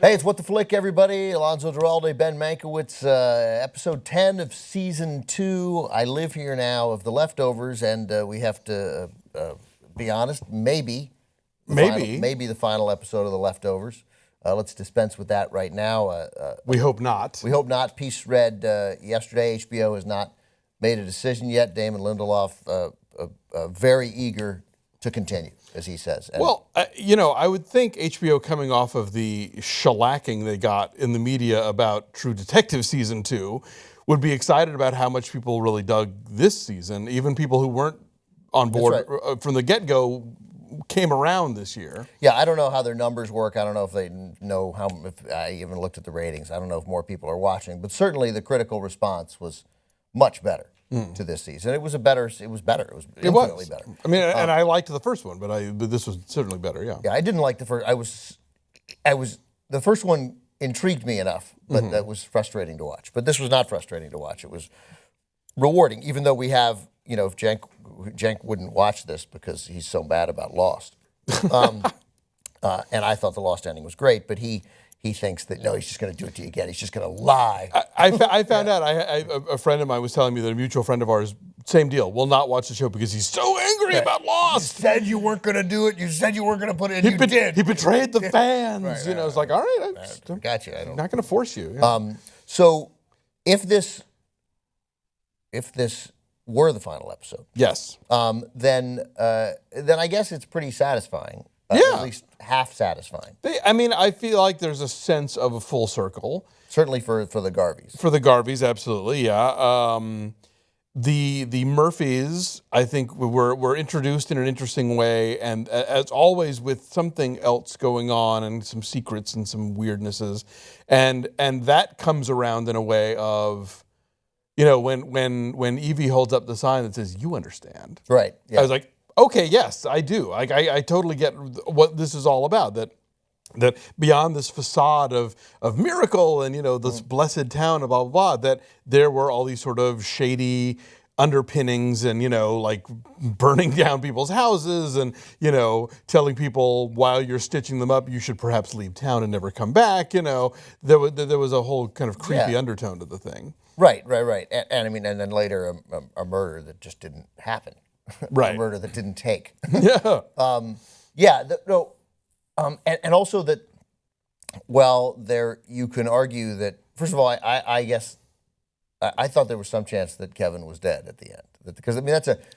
Hey, it's What the Flick, everybody. Alonso Duralde, Ben Mankiewicz, episode 10 of season 2. I live here now of The Leftovers, and we have to be honest, maybe the final episode of The Leftovers. Let's dispense with that right now. We hope not. We hope not. Piece read yesterday. HBO has not made a decision yet. Damon Lindelof very eager to continue, as he says. And I would think HBO, coming off of the shellacking they got in the media about True Detective season 2, would be excited about how much people really dug this season. Even people who weren't on board from the get-go came around this year. Yeah, I don't know how their numbers work. I don't know if they know how. If I even looked at the ratings, I don't know if more people are watching. But certainly, the critical response was much better to this season. It was better. It was infinitely better. I mean, and I liked the first one, but this was certainly better. Yeah. Yeah, I didn't like the first. The first one intrigued me enough, but that was frustrating to watch. But this was not frustrating to watch. It was rewarding, even though we have, if Cenk wouldn't watch this because he's so mad about Lost. And I thought the Lost ending was great, but he thinks that, no, he's just going to do it to you again. He's just going to lie. I found out, a friend of mine was telling me that a mutual friend of ours, same deal, will not watch the show because he's so angry about Lost. You said you weren't going to do it. You said you weren't going to put it in. You did. He betrayed the fans. It's like, all right, I got you. I'm not going to force you. Yeah. So if this were the final episode, yes, then I guess it's pretty satisfying. At least half satisfying. I feel like there's a sense of a full circle. Certainly for the Garveys. For the Garveys, absolutely, yeah. The Murphys, I think, were introduced in an interesting way, and as always, with something else going on and some secrets and some weirdnesses, and that comes around in a way of, when Evie holds up the sign that says "You understand," right? Yeah. I was like, okay, yes, I do. I totally get what this is all about. That beyond this facade of miracle and this blessed town and blah blah blah, that there were all these sort of shady underpinnings and like burning down people's houses and telling people while you're stitching them up you should perhaps leave town and never come back. There was a whole kind of creepy undertone to the thing. Right. And then later a murder that just didn't happen. Right. A murder that didn't take. Yeah. And also that, you can argue that, first of all, I guess I thought there was some chance that Kevin was dead at the end. Because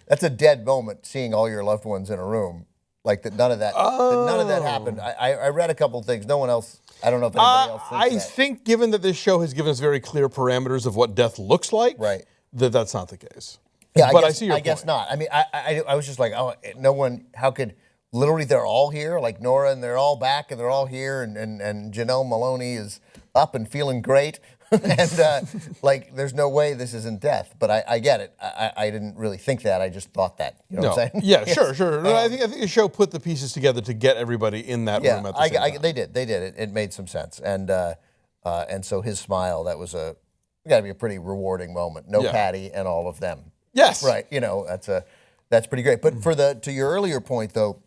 that's a dead moment, seeing all your loved ones in a room. Like that none of that happened. I read a couple of things. No one else, I don't know if anybody else thinks I think given that this show has given us very clear parameters of what death looks like, right, that's not the case. Yeah, but I see your point. I guess not. I mean, I was just like, oh, no one, how could, literally they're all here, like Nora, and they're all back, and they're all here, and Janelle Maloney is up and feeling great, and there's no way this isn't death. But I get it. I didn't really think that. I just thought that. You know what I'm saying? Yeah, yes. Sure. No, I think the show put the pieces together to get everybody in that room at the same time. They did. It made some sense, and so his smile, that was got to be a pretty rewarding moment. No Patty and all of them. Yes. Right. That's pretty great. But to your earlier point though,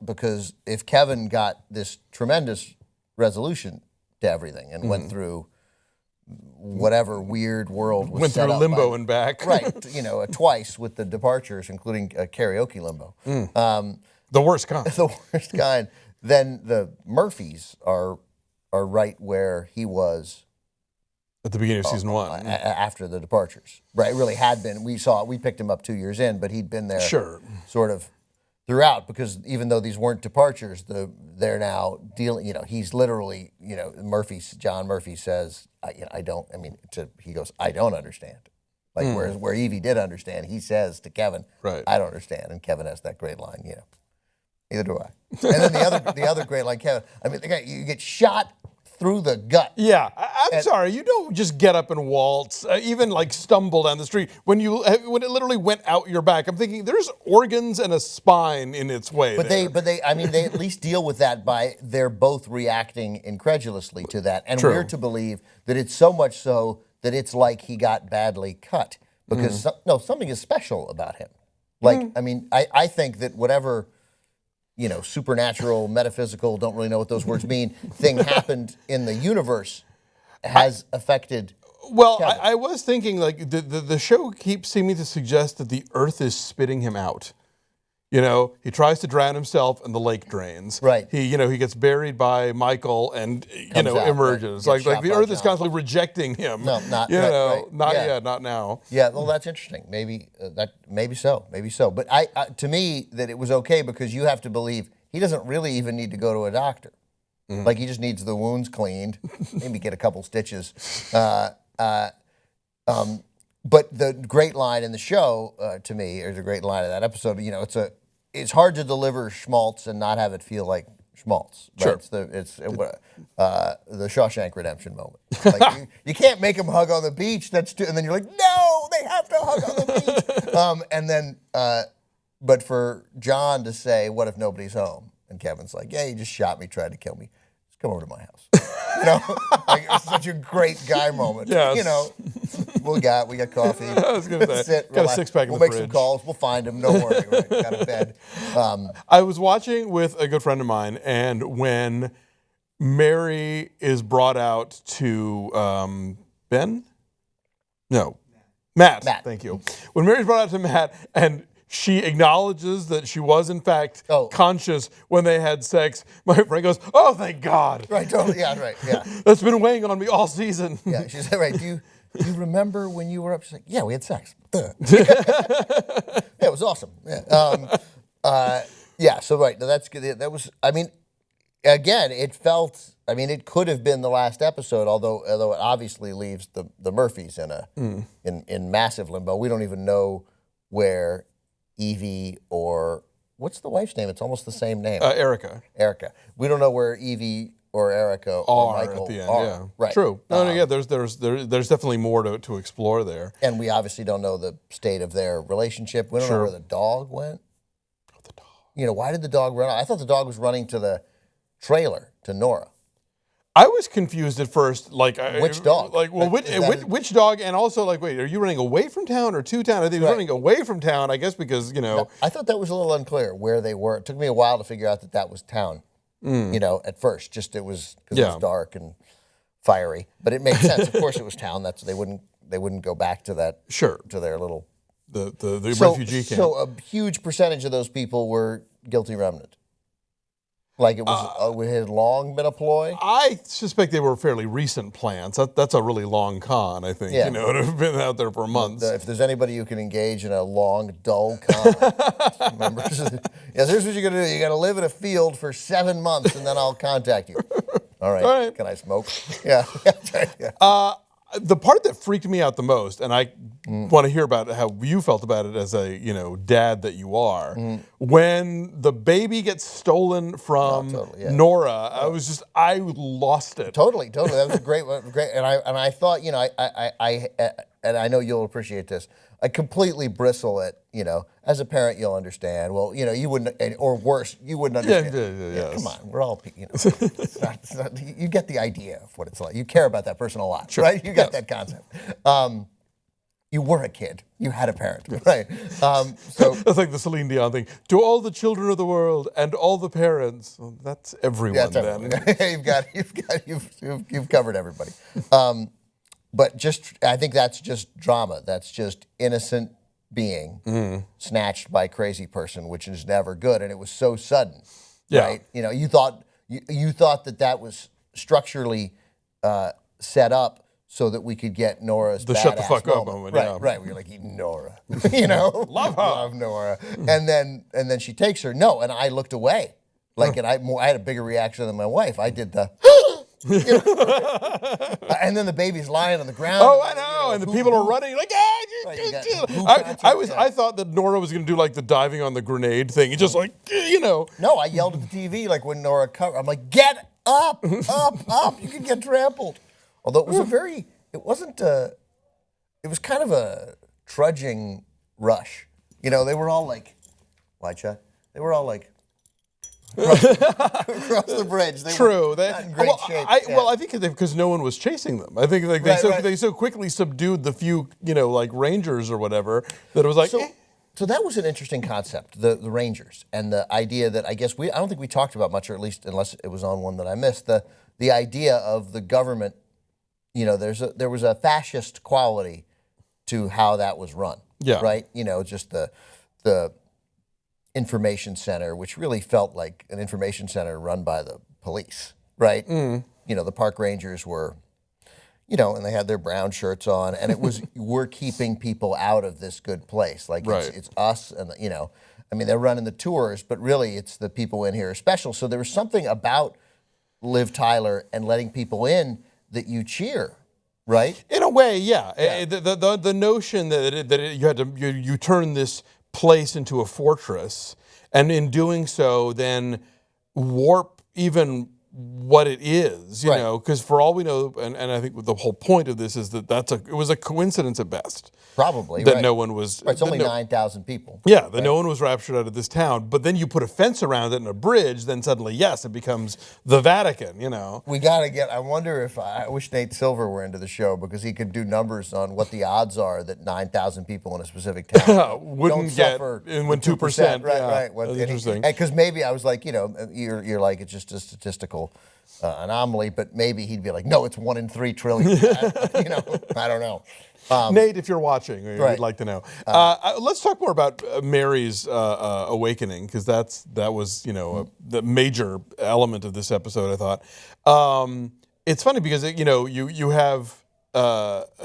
because if Kevin got this tremendous resolution to everything and went through whatever weird world was went set through up limbo and back. Right. Twice with the departures, including a karaoke limbo. The worst kind. The worst kind. Then the Murphys are right where he was at the beginning of season 1. After the departures. Right, really had been. We picked him up 2 years in, but he'd been there sort of throughout, because even though these weren't departures, they're now dealing, he's literally, John Murphy says, he goes, I don't understand. Like, whereas where Evie did understand, he says to Kevin, right, I don't understand. And Kevin has that great line, neither do I. And then the other great line, Kevin, the guy, you get shot through the gut. Yeah, I'm sorry. You don't just get up and waltz, even like stumble down the street. When it literally went out your back, I'm thinking there's organs and a spine in its way. But they at least deal with that by they're both reacting incredulously to that, and we're to believe that it's so much so that it's like he got badly cut because something is special about him. Like I think that whatever supernatural, metaphysical, don't really know what those words mean, thing happened in the universe has affected Well, Kevin. I was thinking, like, the show keeps seeming to suggest that the Earth is spitting him out. He tries to drown himself and the lake drains. Right. He gets buried by Michael and, Comes out, emerges. right. Gets Like shot the by Earth is John. constantly rejecting him. No, not not yeah. yet, not now. Yeah, well, that's interesting. Maybe so. But to me, that it was okay because you have to believe he doesn't really even need to go to a doctor. Like he just needs the wounds cleaned, maybe get a couple stitches. But the great line in the show, to me, or the great line of that episode, it's hard to deliver schmaltz and not have it feel like schmaltz. Right? Sure. It's the Shawshank Redemption moment. Like you can't make them hug on the beach. And then you're like, no, they have to hug on the beach. But for John to say, what if nobody's home? And Kevin's like, yeah, he just shot me, tried to kill me. Just come over to my house. It's such a great guy moment. Yes. We got coffee. I was going to say, got a six-pack in the We'll make fridge. some calls. We'll find him. Don't worry. Right? Got a bed. I was watching with a good friend of mine, and when Mary is brought out to Ben? No. Matt. Thank you. When Mary's brought out to Matt, and she acknowledges that she was, in fact, conscious when they had sex, my friend goes, oh, thank God. Right, totally. Yeah, right. Yeah. That's been weighing on me all season. Yeah, she said, right, do you remember when you were up? She's like, yeah, we had sex. Yeah, it was awesome. Yeah. So, right, that's good. That was, again, it felt, it could have been the last episode, although it obviously leaves the Murphys in massive limbo. We don't even know where Evie or what's the wife's name? It's almost the same name. Erica. We don't know where Evie or Erica or Michael at the end. are. Yeah, right. True. There's definitely more to explore there. And we obviously don't know the state of their relationship. We don't know where the dog went. Oh, the dog. Why did the dog run? I thought the dog was running to the trailer to Nora. I was confused at first, Which dog? Which dog? And also, wait, are you running away from town or to town? I think he was running away from town, I guess, because, I thought that was a little unclear where they were. It took me a while to figure out that was town, at first. Just it was because it was dark and fiery. But it made sense. Of course it was town. They wouldn't go back to that, to their little... The refugee camp. So a huge percentage of those people were guilty remnant. Like it had long been a ploy? I suspect they were fairly recent plans. That's a really long con, I think, to have been out there for months. If there's anybody who can engage in a long, dull con, remember, here's what you're going to do. You got to live in a field for 7 months, and then I'll contact you. All right. Can I smoke? Yeah. The part that freaked me out the most, and I want to hear about how you felt about it as a dad that you are, when the baby gets stolen from Nora, I lost it. Totally. That was a great. And I thought, and I know you'll appreciate this. I completely bristle at, as a parent, you'll understand. Well, you wouldn't, or worse, you wouldn't understand. Yeah, come on, we're all, it's not, you get the idea of what it's like. You care about that person a lot, right? You got that concept. You were a kid. You had a parent, right? So that's like the Celine Dion thing. To all the children of the world and all the parents. Well, that's everyone. Then you've covered everybody. But I think that's just drama. That's just innocent being snatched by a crazy person, which is never good. And it was so sudden, right? You thought that was structurally set up so that we could get Nora's the badass shut the fuck moment. up moment. Right. We're like, Nora, love Nora, and then she takes her. No, and I looked away, and I had a bigger reaction than my wife. I did the. And then the baby's lying on the ground. Oh, I know, and the people are running like, I thought that Nora was going to do like the diving on the grenade thing. It's just like, No, I yelled at the TV like when Nora covered. I'm like, get up, up! You can get trampled. Although it was it was kind of a trudging rush. They were all like, why, Chuck? They were all like. Across the bridge. They were not in great shape. I think because no one was chasing them. I think they so quickly subdued the few, Rangers or whatever, that it was like. So that was an interesting concept, the Rangers, and the idea that I don't think we talked about much, or at least unless it was on one that I missed, the idea of the government, there was a fascist quality to how that was run. Yeah. Right? Just the information center, which really felt like an information center run by the police, right? The park rangers were, and they had their brown shirts on, and it was, we're keeping people out of this good place. Like, it's us, and, they're running the tours, but really it's the people in here are special. So there was something about Liv Tyler and letting people in that you cheer, right? In a way, yeah. The notion that you turn this place into a fortress, and in doing so, then warp even what it is, you know, because for all we know, and I think the whole point of this is that it was a coincidence at best. Probably, that no one was. It's only 9,000 people. Yeah, that no one was raptured out of this town. But then you put a fence around it and a bridge, then suddenly, yes, it becomes the Vatican, We got to I wonder if, I wish Nate Silver were into the show, because he could do numbers on what the odds are that 9,000 people in a specific town wouldn't get when 2%. Right. That's interesting. Because maybe I was like, you're like, it's just a statistical anomaly, but maybe he'd be like, no, it's 1 in 3 trillion. I don't know. Nate, if you're watching, we'd like to know. Let's talk more about Mary's awakening, because that was the major element of this episode, I thought. It's funny because you have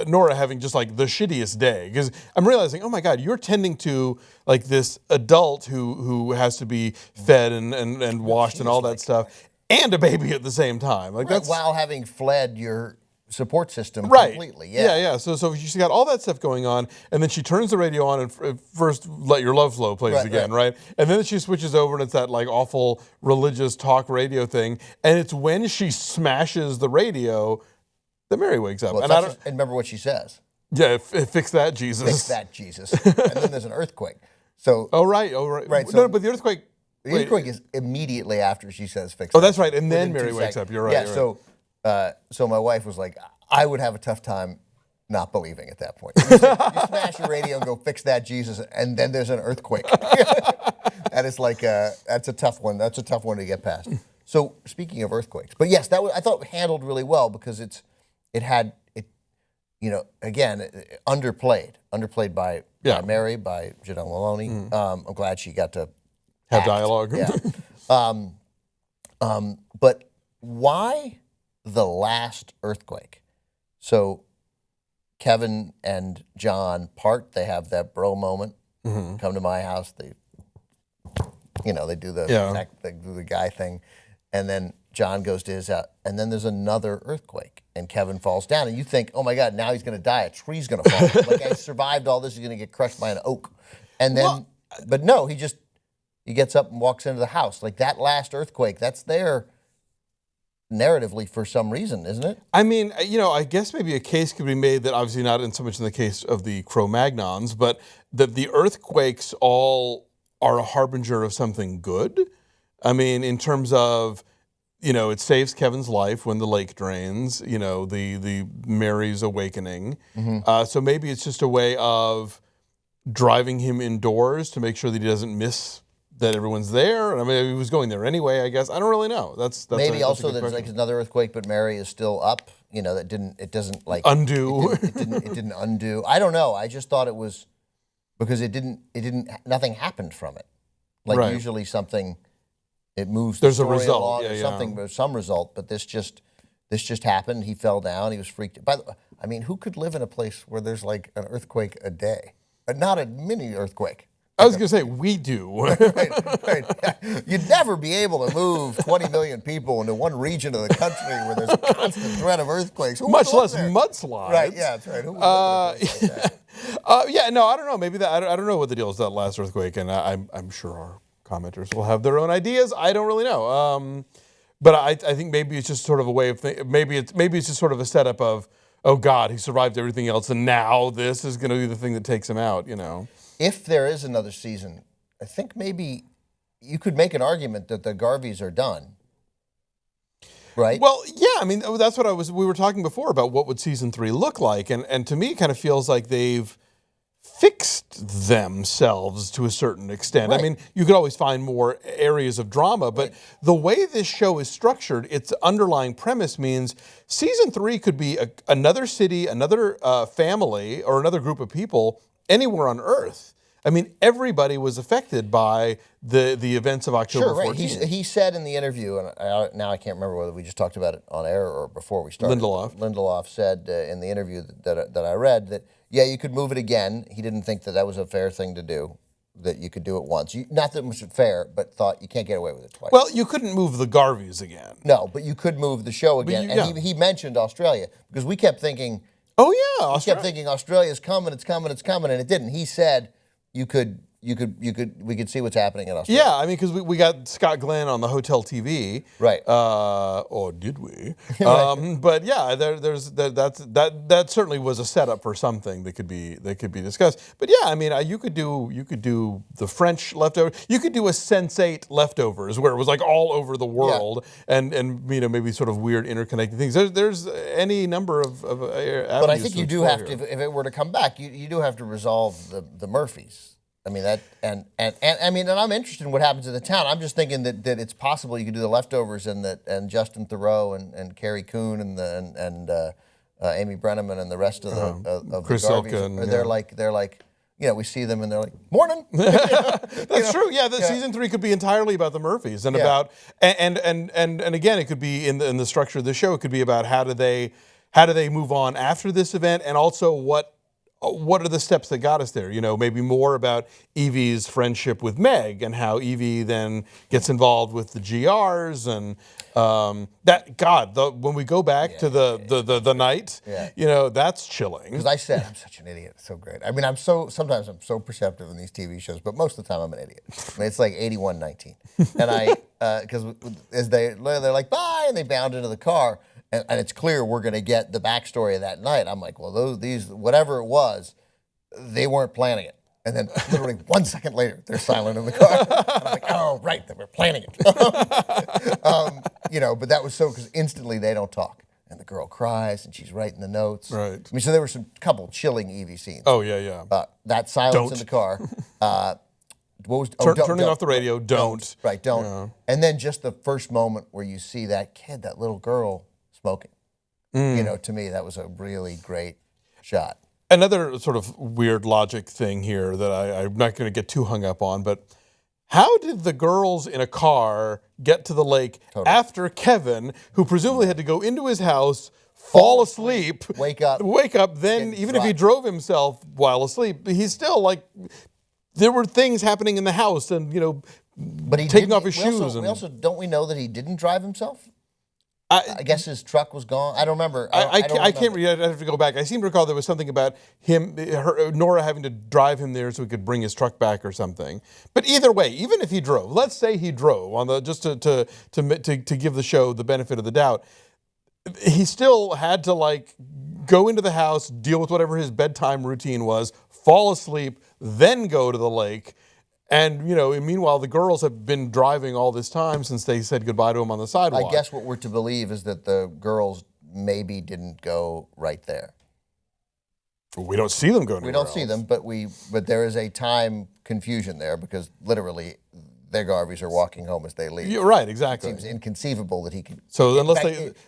Nora having just like the shittiest day, because I'm realizing, oh my God, you're tending to like this adult who has to be fed and washed and all that stuff, and a baby at the same time. Like that's while having fled your support system completely. Yeah. So she's got all that stuff going on, and then she turns the radio on, and first "Let Your Love Flow" plays again, right? And then she switches over, and it's that like awful religious talk radio thing, and it's when she smashes the radio that Mary wakes up. Well, and remember what she says. Yeah, fix that, Jesus. Fix that, Jesus. And then there's an earthquake. So. Oh right. So, no, but the earthquake. The earthquake is immediately after she says fix. Oh, that's right. And then Mary wakes up. You're right. Yeah. You're right. So my wife was like, I would have a tough time not believing at that point. You smash your radio and go fix that, Jesus, and then there's an earthquake. That is like that's a tough one. That's a tough one to get past. So speaking of earthquakes, but yes, that was, I thought, handled really well, because it again, underplayed by Mary, by Janelle Maloney. I'm glad she got to have dialogue. Yeah. But why the last earthquake? So Kevin and John part. They have that bro moment. Come to my house. They do the guy thing, and then John goes to his house, and then there's another earthquake, and Kevin falls down, and you think, oh my God, now he's going to die. A tree's going to fall. Like, I survived all this. He's going to get crushed by an oak, and then, but no, he gets up and walks into the house. Like, that last earthquake, that's there narratively for some reason, isn't it? I mean, I guess maybe a case could be made that, obviously not in so much in the case of the Cro-Magnons, but that the earthquakes all are a harbinger of something good. I mean, in terms of, it saves Kevin's life when the lake drains, the Mary's awakening. So maybe it's just a way of driving him indoors to make sure that he doesn't miss that everyone's there. I mean, he was going there anyway, I guess. I don't really know. That's maybe also there's like another earthquake, but Mary is still up. It doesn't like undo. It didn't undo. I don't know. I just thought it was because nothing happened from it. Like usually something, it moves. There's a result, along or something, or some result. But this just happened. He fell down. He was freaked. By the way, I mean, who could live in a place where there's like an earthquake a day? Not a mini earthquake. I was going to say, we do. Right. You'd never be able to move 20 million people into one region of the country where there's a constant threat of earthquakes. Much less mudslides. Right, yeah, that's right. Who would live in a place like that? No, I don't know. Maybe I don't know what the deal is with that last earthquake, and I'm sure our commenters will have their own ideas. I don't really know. But I think maybe it's just sort of a way of thinking. Maybe it's just sort of a setup of, oh God, he survived everything else, and now this is going to be the thing that takes him out, If there is another season, I think maybe you could make an argument that the Garveys are done, right? Well, yeah. I mean, that's what we were talking before about what would season 3 look like, and to me, it kind of feels like they've fixed themselves to a certain extent. I mean, you could always find more areas of drama, but the way this show is structured, its underlying premise means season 3 could be another city, another family, or another group of people anywhere on Earth. I mean, everybody was affected by the events of October 14th. He said in the interview, and now I can't remember whether we just talked about it on air or before we started. Lindelof said in the interview that I read that, yeah, you could move it again. He didn't think that was a fair thing to do, that you could do it once. Not that it was fair, but thought you can't get away with it twice. Well, you couldn't move the Garveys again. No, but you could move the show again. And he mentioned Australia, because we kept thinking, oh, yeah, Australia. We kept thinking Australia's coming, it's coming, it's coming, and it didn't. He said we could see what's happening in Australia. Yeah, I mean, because we got Scott Glenn on the hotel TV, right? Or did we? But yeah, that certainly was a setup for something that could be discussed. But yeah, I mean, you could do the French leftover. You could do a Sense8 leftovers, where it was like all over the world, and maybe sort of weird interconnected things. There's any number of avenues. But I think you do have to, if it were to come back, you do have to resolve the Murphys. I mean and I'm interested in what happens in the town. I'm just thinking that it's possible you could do the leftovers and Justin Theroux and Carrie Coon and Amy Brenneman and the rest of the Chris Garveys. Elkin, They're like we see them and they're like, morning. That's true. Yeah, season 3 could be entirely about the Murphys and about and again, it could be in the structure of the show. It could be about how do they move on after this event, and also what are the steps that got us there? Maybe more about Evie's friendship with Meg and how Evie then gets involved with the GRs and when we go back to the night, that's chilling. Because I said I'm such an idiot. It's so great. I mean, sometimes I'm so perceptive in these TV shows, but most of the time I'm an idiot. I mean, it's like 81-19, and because as they're like bye and they bound into the car. And it's clear we're going to get the backstory of that night. I'm like, well, whatever it was, they weren't planning it. And then literally 1 second later, they're silent in the car. And I'm like, oh, right, they were planning it. But that was because instantly they don't talk. And the girl cries and she's writing the notes. Right. I mean, so there were some couple chilling Evie scenes. Oh, yeah. That silence in the car. Turning off the radio, don't. Right, don't. Yeah. And then just the first moment where you see that kid, that little girl, smoking. To me, that was a really great shot. Another sort of weird logic thing here that I'm not going to get too hung up on, but how did the girls in a car get to the lake after Kevin, who presumably had to go into his house, fall asleep, wake up, then even if he drove himself while asleep, he's still like, there were things happening in the house and, but he taking off his shoes. Don't we know that he didn't drive himself? I guess his truck was gone. I don't remember. I can't read. I have to go back. I seem to recall there was something about Nora having to drive him there so he could bring his truck back or something. But either way, even if he drove, let's say he drove just to give the show the benefit of the doubt, he still had to go into the house, deal with whatever his bedtime routine was, fall asleep, then go to the lake. And, meanwhile, the girls have been driving all this time since they said goodbye to him on the sidewalk. I guess what we're to believe is that the girls maybe didn't go right there. We don't see them going. We don't see them, but there is a time confusion there because literally their Garveys are walking home as they leave. You're right, exactly. It seems inconceivable that he could. So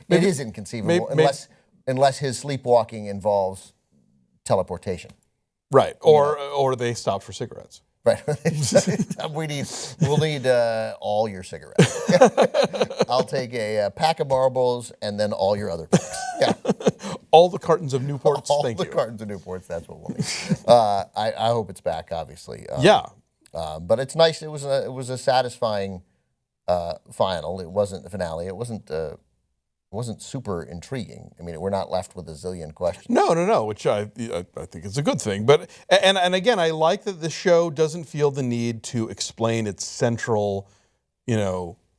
it is inconceivable unless his sleepwalking involves teleportation. Right, or they stopped for cigarettes. Right. We'll need all your cigarettes. I'll take a pack of marbles and then all your other packs. Yeah. All the cartons of Newports. Thank you. All the cartons of Newports. That's what we'll need. I hope it's back, obviously. But it's nice. It was a satisfying final. It wasn't a finale. It wasn't super intriguing. I mean, we're not left with a zillion questions. No, which I think is a good thing. But and again, I like that the show doesn't feel the need to explain its central,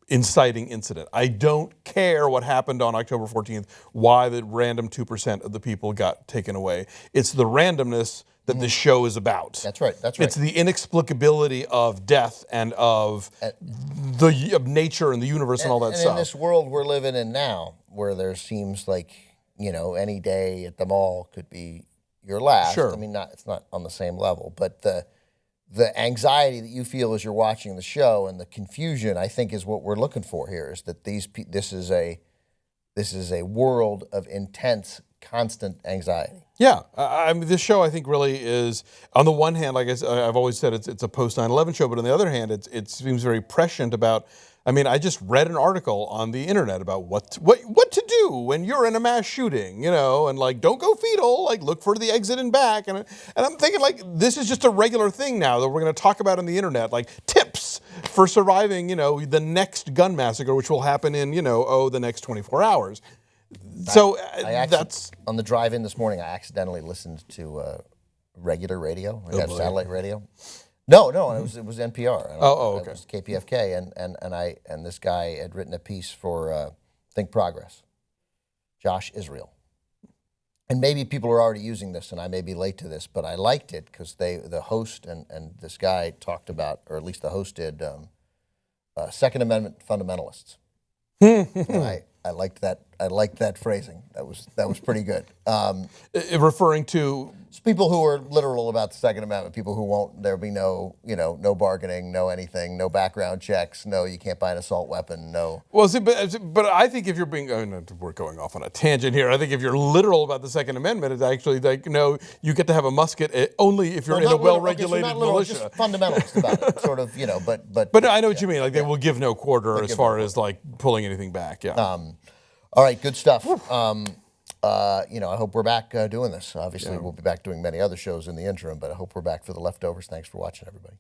inciting incident. I don't care what happened on October 14th, why the random 2% of the people got taken away. It's the randomness that this show is about. That's right. It's the inexplicability of death and of nature and the universe and all that stuff. In this world we're living in now, where there seems like, any day at the mall could be, you're last. Sure. I mean, it's not on the same level, but the anxiety that you feel as you're watching the show and the confusion, I think, is what we're looking for here. Is that this is a world of intense, constant anxiety. Yeah, I mean, this show I think really is, on the one hand, like I've always said, it's a post 9/11 show, but on the other hand, it seems very prescient about. I mean, I just read an article on the internet about what to do when you're in a mass shooting, you know, and like don't go fetal, like look for the exit and back, and I'm thinking like this is just a regular thing now that we're going to talk about on the internet, like tips for surviving, you know, the next gun massacre, which will happen in, you know, the next 24 hours. So that's on the drive in this morning. I accidentally listened to regular radio. We had satellite radio. No, it was NPR. Okay. It was KPFK, and this guy had written a piece for Think Progress, Josh Israel. And maybe people are already using this, and I may be late to this, but I liked it because the host and this guy talked about, or at least the host did, Second Amendment fundamentalists. And I liked that. I liked that phrasing. That was pretty good. referring to People who are literal about the Second Amendment, people who won't, there'll be no bargaining, no anything, no background checks, no, you can't buy an assault weapon, no. Well, see, but I think if you're being, we're going off on a tangent here. I think if you're literal about the Second Amendment, it's actually like, no, you get to have a musket only if you're in a well-regulated militia. Just fundamentalist about it, sort of, but. But I know what you mean. Like they will give no quarter as far as like pulling anything back. Yeah. All right, good stuff. I hope we're back doing this. Obviously, we'll be back doing many other shows in the interim, but I hope we're back for the leftovers. Thanks for watching, everybody.